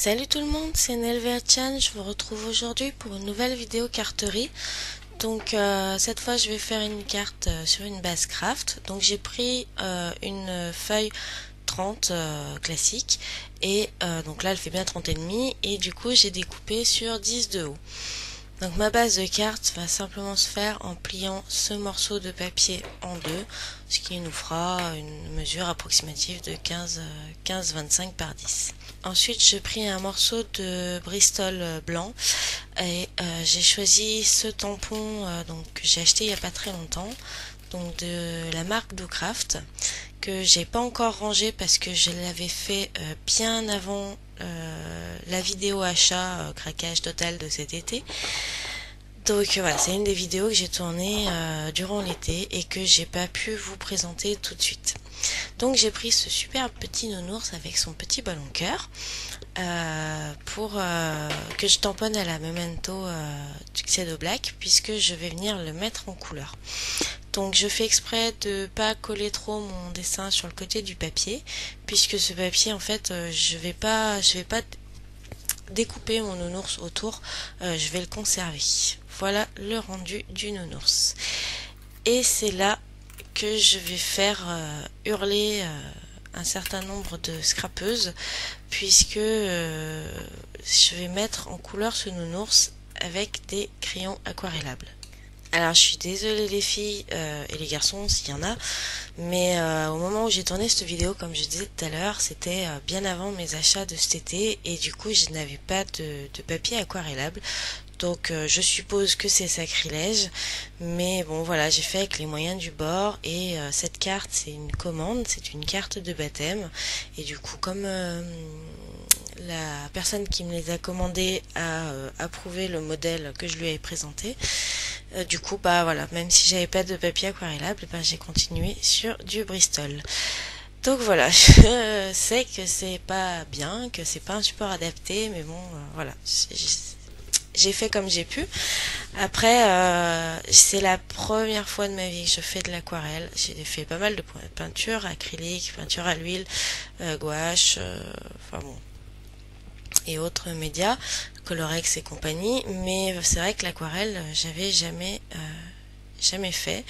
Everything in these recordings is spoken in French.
Salut tout le monde, c'est Nelvea-chan, je vous retrouve aujourd'hui pour une nouvelle vidéo carterie. Donc cette fois je vais faire une carte sur une base craft. Donc j'ai pris une feuille 30 classique et donc là elle fait bien 30 et demi et du coup j'ai découpé sur 10 de haut. Donc ma base de carte va simplement se faire en pliant ce morceau de papier en deux, ce qui nous fera une mesure approximative de 15-25 par 10. Ensuite j'ai pris un morceau de Bristol blanc et j'ai choisi ce tampon donc, que j'ai acheté il n'y a pas très longtemps, donc de la marque Bluecraft, que j'ai pas encore rangé parce que je l'avais fait bien avant la vidéo achat craquage total de cet été. Donc voilà, c'est une des vidéos que j'ai tournées durant l'été et que j'ai pas pu vous présenter tout de suite. Donc j'ai pris ce superbe petit nounours avec son petit ballon cœur pour que je tamponne à la Memento Tuxedo Black, puisque je vais venir le mettre en couleur. Donc je fais exprès de pas coller trop mon dessin sur le côté du papier, puisque ce papier en fait je vais pas découper mon nounours autour, je vais le conserver. Voilà le rendu du nounours. Et c'est là que je vais faire hurler un certain nombre de scrapeuses, puisque je vais mettre en couleur ce nounours avec des crayons aquarellables. Alors je suis désolée les filles et les garçons s'il y en a, mais au moment où j'ai tourné cette vidéo, comme je disais tout à l'heure, c'était bien avant mes achats de cet été et du coup je n'avais pas de papier aquarellable. Donc je suppose que c'est sacrilège, mais bon voilà, j'ai fait avec les moyens du bord et cette carte c'est une commande, c'est une carte de baptême et du coup comme la personne qui me les a commandées a approuvé le modèle que je lui avais présenté, du coup bah voilà, même si j'avais pas de papier aquarellable, bah, j'ai continué sur du Bristol. Donc voilà, je sais que c'est pas bien, que c'est pas un support adapté, mais bon voilà, j'ai fait comme j'ai pu. Après, c'est la première fois de ma vie que je fais de l'aquarelle. J'ai fait pas mal de peinture acrylique, peinture à l'huile, gouache, enfin bon, et autres médias, Colorex et compagnie. Mais c'est vrai que l'aquarelle, j'avais jamais fait.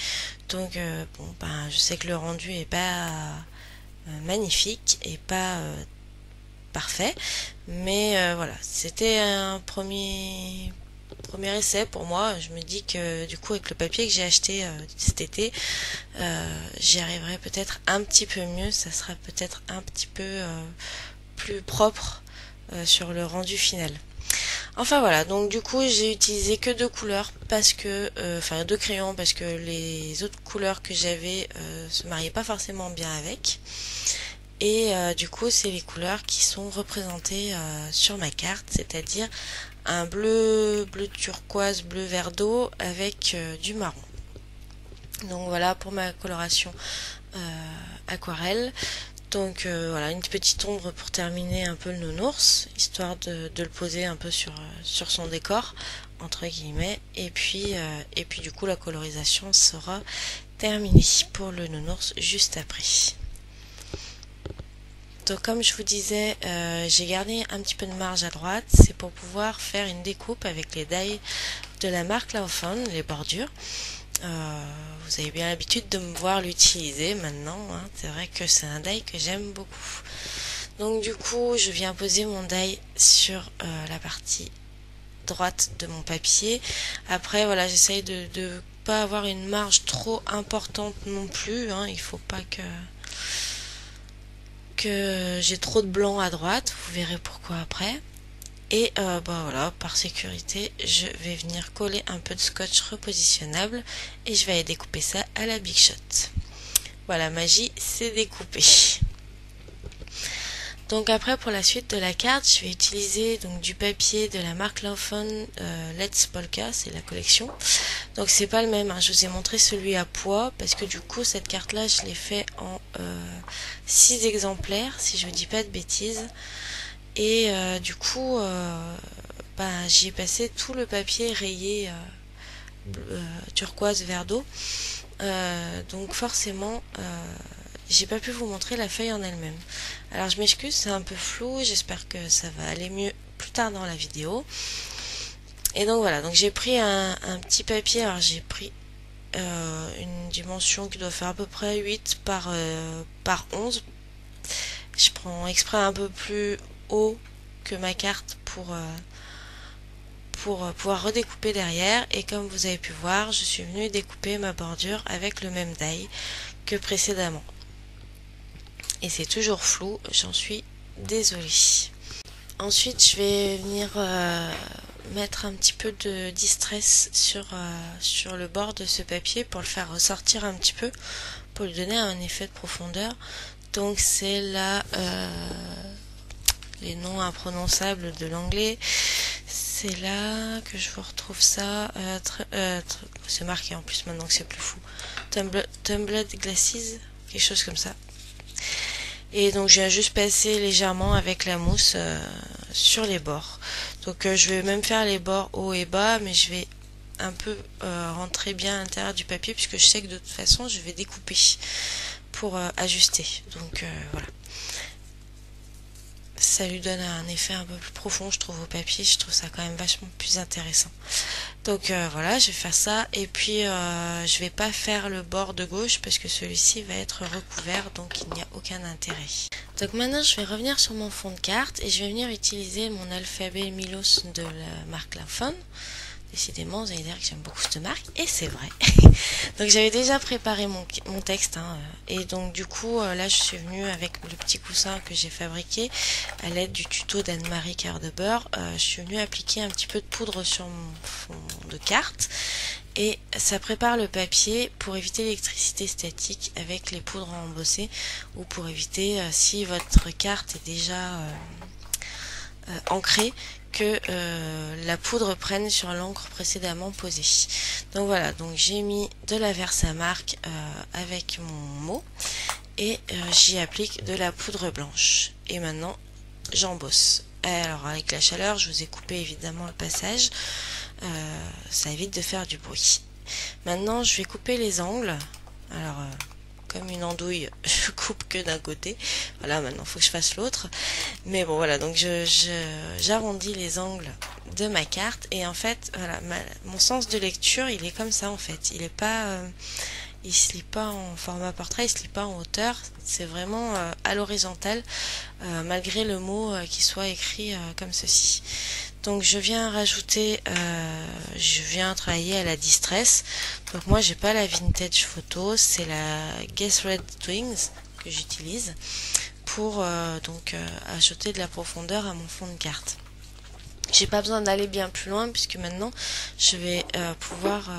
Donc bon, ben, je sais que le rendu est pas magnifique et pas parfait, mais voilà, c'était un premier essai pour moi. Je me dis que du coup avec le papier que j'ai acheté cet été, j'y arriverai peut-être un petit peu mieux, ça sera peut-être un petit peu plus propre sur le rendu final. Enfin voilà, donc du coup j'ai utilisé que deux couleurs parce que, enfin deux crayons parce que les autres couleurs que j'avais se mariaient pas forcément bien avec. Et du coup c'est les couleurs qui sont représentées sur ma carte, c'est-à-dire un bleu turquoise, bleu vert d'eau avec du marron. Donc voilà pour ma coloration aquarelle. Donc voilà, une petite ombre pour terminer un peu le nounours, histoire de le poser un peu sur son décor, entre guillemets. Et puis du coup la colorisation sera terminée pour le nounours juste après. Donc comme je vous disais, j'ai gardé un petit peu de marge à droite, c'est pour pouvoir faire une découpe avec les die de la marque Laufon, les bordures. Vous avez bien l'habitude de me voir l'utiliser maintenant, hein. C'est vrai que c'est un die que j'aime beaucoup. Donc du coup, je viens poser mon die sur la partie droite de mon papier. Après voilà, j'essaye de pas avoir une marge trop importante non plus, hein. Il faut pas que j'ai trop de blanc à droite, vous verrez pourquoi après. Et bah voilà, par sécurité, je vais venir coller un peu de scotch repositionnable et je vais aller découper ça à la Big Shot. Voilà, magie, c'est découpé. Donc après, pour la suite de la carte, je vais utiliser donc du papier de la marque Laufon Let's Polka, c'est la collection. Donc c'est pas le même, hein. Je vous ai montré celui à poids parce que du coup cette carte là je l'ai fait en 6 exemplaires si je ne dis pas de bêtises. Et du coup bah, j'y ai passé tout le papier rayé turquoise vert d'eau. Donc forcément j'ai pas pu vous montrer la feuille en elle-même. Alors je m'excuse, c'est un peu flou, j'espère que ça va aller mieux plus tard dans la vidéo. Et donc voilà, donc j'ai pris un petit papier, alors j'ai pris une dimension qui doit faire à peu près 8 par 11. Je prends exprès un peu plus haut que ma carte pour pouvoir redécouper derrière. Et comme vous avez pu voir, je suis venue découper ma bordure avec le même die que précédemment. Et c'est toujours flou, j'en suis désolée. Ensuite, je vais venir mettre un petit peu de distress sur le bord de ce papier pour le faire ressortir un petit peu, pour lui donner un effet de profondeur. Donc c'est là les noms imprononçables de l'anglais. C'est là que je vous retrouve ça. C'est marqué en plus maintenant que c'est plus fou. Tumbled Glasses, quelque chose comme ça. Et donc je viens juste passer légèrement avec la mousse sur les bords. Donc je vais même faire les bords haut et bas, mais je vais un peu rentrer bien à l'intérieur du papier puisque je sais que de toute façon je vais découper pour ajuster. Donc voilà. Ça lui donne un effet un peu plus profond, je trouve, au papier. Je trouve ça quand même vachement plus intéressant. Donc voilà, je vais faire ça. Et puis je vais pas faire le bord de gauche parce que celui-ci va être recouvert, donc il n'y a aucun intérêt. Donc maintenant je vais revenir sur mon fond de carte et je vais venir utiliser mon alphabet Milos de la marque Laufon. Décidément, vous allez dire que j'aime beaucoup cette marque, et c'est vrai. Donc j'avais déjà préparé mon texte, et donc du coup, là je suis venue avec le petit coussin que j'ai fabriqué à l'aide du tuto d'Anne-Marie Cœur de Beurre. Je suis venue appliquer un petit peu de poudre sur mon fond de carte, et ça prépare le papier pour éviter l'électricité statique avec les poudres embossées, ou pour éviter, si votre carte est déjà ancrée, que la poudre prenne sur l'encre précédemment posée. Donc voilà, donc j'ai mis de la Versamark avec mon mot et j'y applique de la poudre blanche. Et maintenant j'embosse. Alors avec la chaleur, je vous ai coupé évidemment le passage, ça évite de faire du bruit. Maintenant je vais couper les angles. Alors comme une andouille, je coupe que d'un côté. Voilà, maintenant il faut que je fasse l'autre. Mais bon, voilà, donc j'arrondis les angles de ma carte. Et en fait, voilà, mon sens de lecture, il est comme ça en fait. Il est pas, il se lit pas en format portrait, il se lit pas en hauteur. C'est vraiment à l'horizontale, malgré le mot qui soit écrit comme ceci. Donc je viens rajouter, je viens travailler à la distress. Donc moi j'ai pas la vintage photo, c'est la Guess Red Twins que j'utilise pour ajouter de la profondeur à mon fond de carte. J'ai pas besoin d'aller bien plus loin puisque maintenant je vais pouvoir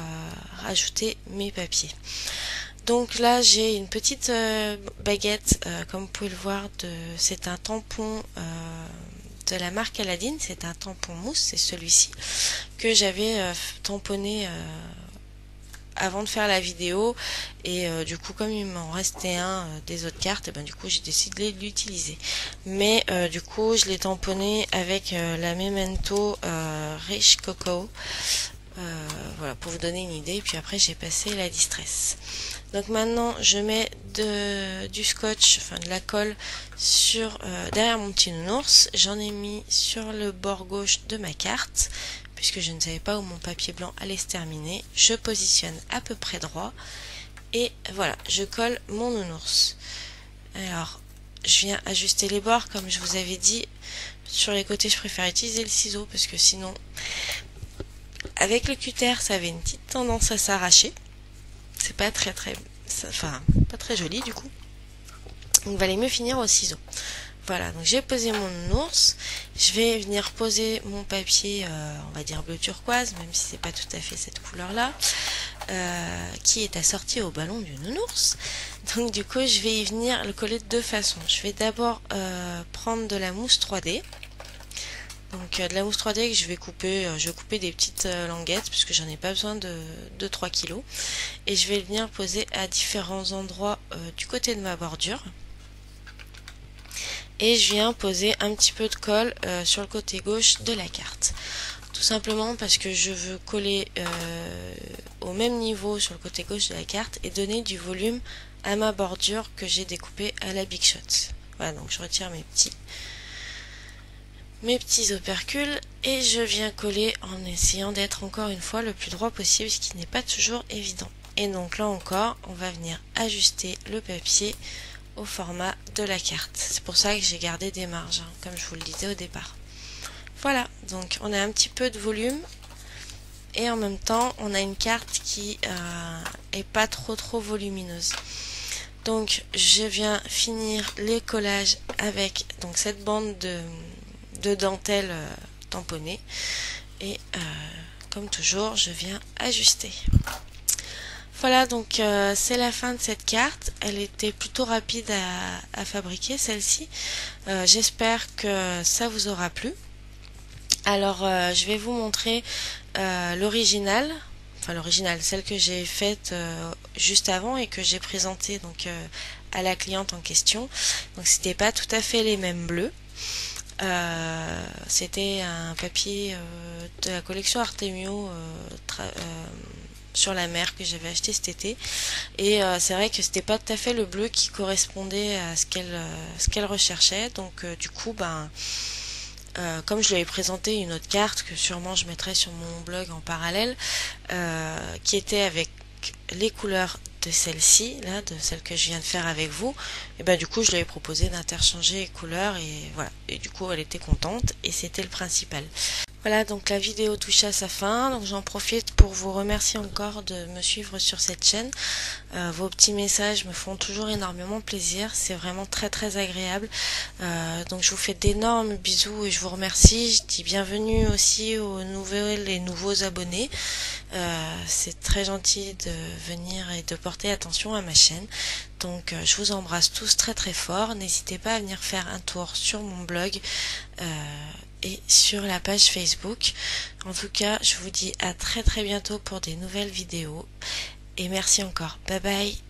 rajouter mes papiers. Donc là j'ai une petite baguette, comme vous pouvez le voir, c'est un tampon de la marque Aladdin, c'est un tampon mousse, c'est celui-ci que j'avais tamponné avant de faire la vidéo, et du coup comme il m'en restait un des autres cartes, et ben du coup j'ai décidé de l'utiliser. Mais du coup je l'ai tamponné avec la Memento Rich Cocoa, voilà, pour vous donner une idée. Et puis après j'ai passé la distress. Donc maintenant je mets du scotch, enfin de la colle sur derrière mon petit nounours. J'en ai mis sur le bord gauche de ma carte puisque je ne savais pas où mon papier blanc allait se terminer. Je positionne à peu près droit et voilà, je colle mon nounours. Alors je viens ajuster les bords comme je vous avais dit. Sur les côtés je préfère utiliser le ciseau parce que sinon avec le cutter ça avait une petite tendance à s'arracher. C'est pas très pas très joli du coup. Donc il valait mieux finir au ciseau. Voilà, donc j'ai posé mon nounours. Je vais venir poser mon papier, on va dire bleu turquoise, même si c'est pas tout à fait cette couleur là, qui est assorti au ballon du nounours. Donc du coup je vais y venir le coller de deux façons. Je vais d'abord prendre de la mousse 3D. Donc de la mousse 3D que je vais couper, des petites languettes parce que j'en ai pas besoin de 3 kg. Et je vais venir poser à différents endroits du côté de ma bordure. Et je viens poser un petit peu de colle sur le côté gauche de la carte. tout simplement parce que je veux coller au même niveau sur le côté gauche de la carte et donner du volume à ma bordure que j'ai découpée à la Big Shot. Voilà, donc je retire mes petits opercules et je viens coller en essayant d'être encore une fois le plus droit possible, ce qui n'est pas toujours évident. Et donc là encore, on va venir ajuster le papier au format de la carte. C'est pour ça que j'ai gardé des marges, hein, comme je vous le disais au départ. Voilà, donc on a un petit peu de volume et en même temps on a une carte qui est pas trop volumineuse. Donc je viens finir les collages avec donc cette bande de dentelle tamponnée et comme toujours je viens ajuster. Voilà, donc c'est la fin de cette carte. Elle était plutôt rapide à fabriquer, celle-ci. J'espère que ça vous aura plu. Alors je vais vous montrer l'original, enfin l'original, celle que j'ai faite juste avant et que j'ai présentée donc à la cliente en question. Donc c'était pas tout à fait les mêmes bleus. C'était un papier de la collection Artemio sur la mer que j'avais acheté cet été et c'est vrai que c'était pas tout à fait le bleu qui correspondait à ce qu'elle recherchait. Donc du coup comme je lui avais présenté une autre carte que sûrement je mettrai sur mon blog en parallèle, qui était avec les couleurs de celle-ci, là, de celle que je viens de faire avec vous, et ben du coup je lui avais proposé d'interchanger les couleurs et voilà, et du coup elle était contente et c'était le principal. Voilà, donc la vidéo touche à sa fin, donc j'en profite pour vous remercier encore de me suivre sur cette chaîne. Vos petits messages me font toujours énormément plaisir, c'est vraiment très agréable. Donc je vous fais d'énormes bisous et je vous remercie. Je dis bienvenue aussi aux nouveaux abonnés. C'est très gentil de venir et de porter attention à ma chaîne. Donc je vous embrasse tous très fort. N'hésitez pas à venir faire un tour sur mon blog et sur la page Facebook. En tout cas, je vous dis à très bientôt pour des nouvelles vidéos. Et merci encore. Bye bye.